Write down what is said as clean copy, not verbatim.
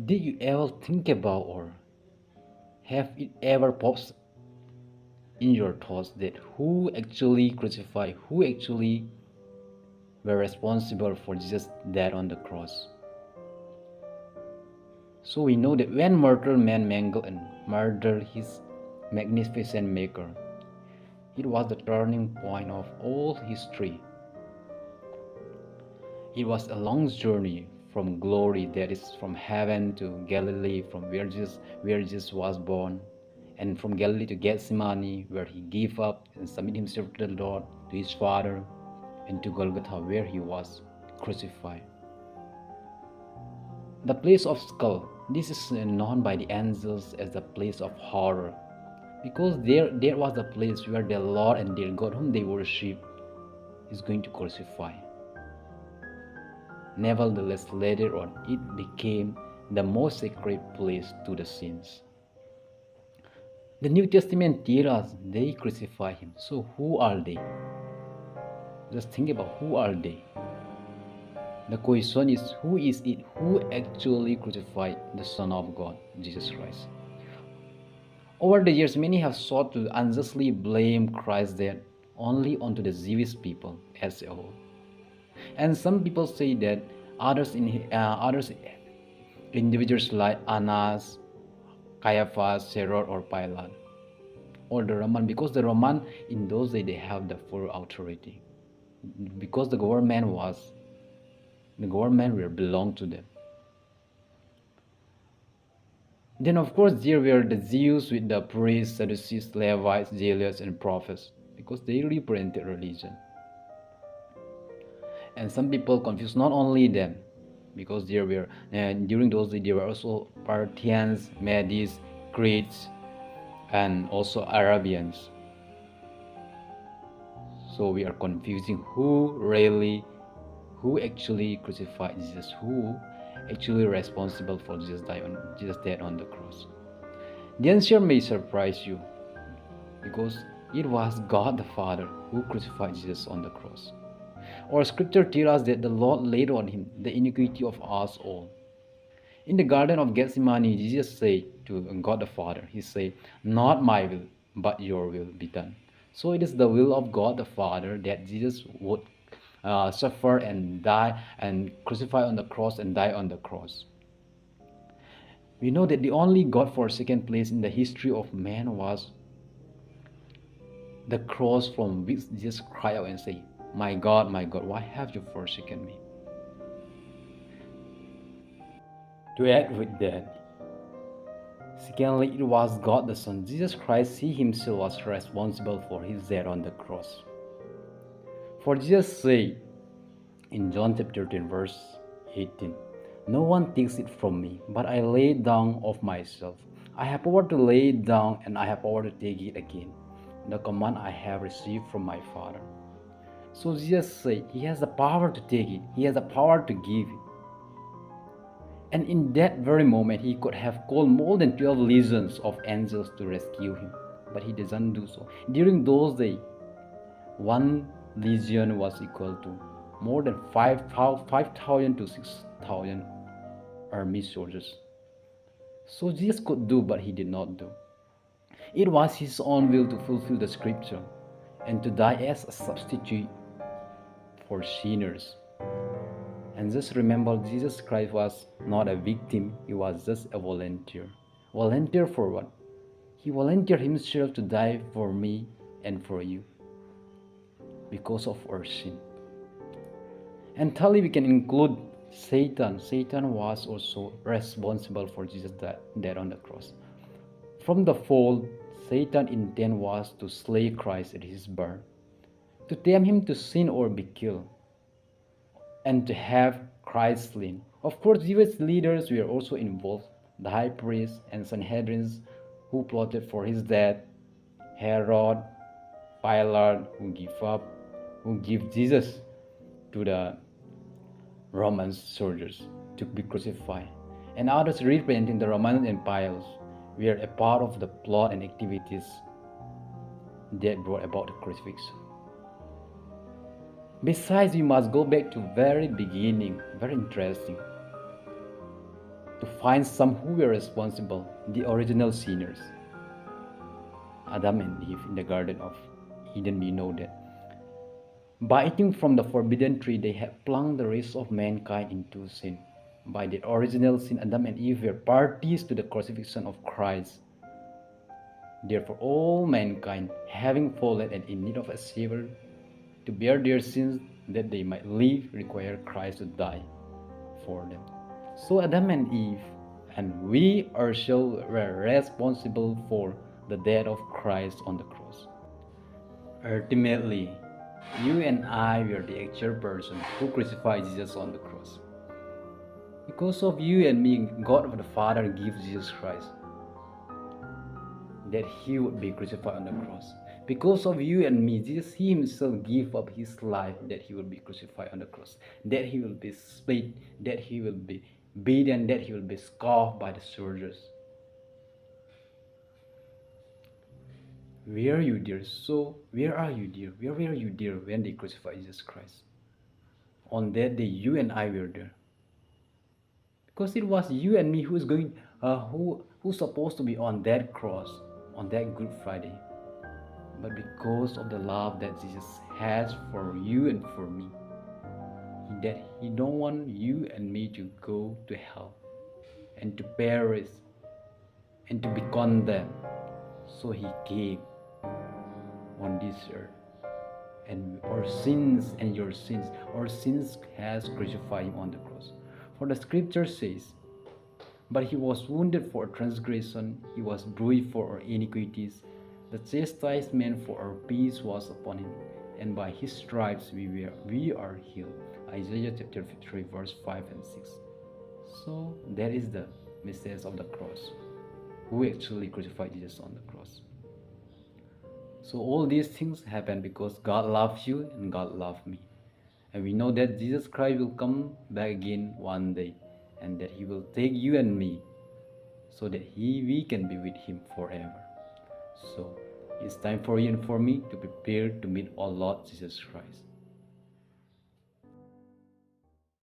Did you ever think about or have it ever popped in your thoughts that who actually crucified, who actually were responsible for Jesus' death on the cross? So we know that when mortal man mangled and murdered his magnificent maker, it was the turning point of all history. It was a long journey from glory, that is from heaven to Galilee, from where Jesus was born, and from Galilee to Gethsemane, where he gave up and submitted himself to the Lord, to his Father, and to Golgotha, where he was crucified. The place of skull. This is known by the angels as the place of horror, because there was the place where their Lord and their God, whom they worship, is going to crucify. Nevertheless, later on, it became the most sacred place to the saints. The New Testament tells us they crucify him. So who are they? Just think about who are they. The question is, who is it who actually crucified the Son of God, Jesus Christ? Over the years, many have sought to unjustly blame Christ's death only onto the Jewish people as a whole. And some people say that others individuals like Annas, Caiaphas, Herod, or Pilate, or the Roman, because the Roman in those days they have the full authority, because the government will belong to them. Then of course there were the Jews with the priests, Sadducees, Levites, jailers, and prophets, because they represented religion. And some people confuse not only them, because there were and during those days there were also Parthians, Medes, Greeks, and also Arabians. So we are confusing who actually crucified Jesus, who actually responsible for Jesus' death on the cross. The answer may surprise you, because it was God the Father who crucified Jesus on the cross. Our scripture tells us that the Lord laid on him the iniquity of us all. In the Garden of Gethsemane, Jesus said to God the Father, He said, "Not my will, but your will be done." So it is the will of God the Father that Jesus would suffer and die and crucify on the cross and die on the cross. We know that the only God forsaken place in the history of man was the cross, from which Jesus cried out and said, my God, why have you forsaken me?" To add with that, secondly, it was God the Son, Jesus Christ, He Himself was responsible for His death on the cross. For Jesus said in John chapter 10, verse 18, "No one takes it from me, but I lay it down of myself. I have power to lay it down, and I have power to take it again. The command I have received from my Father." So Jesus said He has the power to take it, He has the power to give it. And in that very moment, He could have called more than 12 legions of angels to rescue Him, but He doesn't do so. During those days, one legion was equal to more than 5,000 to 6,000 army soldiers. So Jesus could do, but He did not do. It was His own will to fulfill the scripture and to die as a substitute for sinners. And just remember, Jesus Christ was not a victim, He was just a volunteer. Volunteer for what? He volunteered Himself to die for me and for you because of our sin. And thirdly, we can include Satan. Satan was also responsible for Jesus' death on the cross. From the fall, Satan's intent was to slay Christ at His birth, to tempt Him to sin or be killed, and to have Christ slain. Of course, Jewish leaders were also involved, the high priest and Sanhedrin who plotted for His death, Herod, Pilate who gave Jesus to the Roman soldiers to be crucified, and others representing the Roman empires were a part of the plot and activities that brought about the crucifixion. Besides, we must go back to very beginning, very interesting. to find some who were responsible, the original sinners, Adam and Eve in the Garden of Eden. We know that by eating from the forbidden tree, they had plunged the rest of mankind into sin. By the original sin, Adam and Eve were parties to the crucifixion of Christ. Therefore, all mankind, having fallen and in need of a Savior to bear their sins that they might live, require Christ to die for them. So Adam and Eve and we ourselves were responsible for the death of Christ on the cross. Ultimately, you and I were the actual person who crucified Jesus on the cross. Because of you and me, God the Father gives Jesus Christ that he would be crucified on the cross. Because of you and me, Jesus he himself gave up his life that he will be crucified on the cross, that he will be split, that he will be beaten, that he will be scourged by the soldiers. Where are you, dear? So, where are you, dear? Where were you, dear, when they crucified Jesus Christ? On that day, you and I were there. Because it was you and me who is going, who's supposed to be on that cross, on that Good Friday. But because of the love that Jesus has for you and for me, that he don't want you and me to go to hell and to perish and to be condemned. So he came on this earth. And our sins and your sins, our sins has crucified him on the cross. For the scripture says, but he was wounded for transgression, he was bruised for our iniquities. The chastisement for our peace was upon him, and by his stripes we are healed. Isaiah chapter 53 verse 5 and 6. So that is the message of the cross. Who actually crucified Jesus on the cross? So all these things happen because God loves you and God loves me. And we know that Jesus Christ will come back again one day, and that he will take you and me so that we can be with him forever. So it's time for you and for me to prepare to meet our Lord Jesus Christ.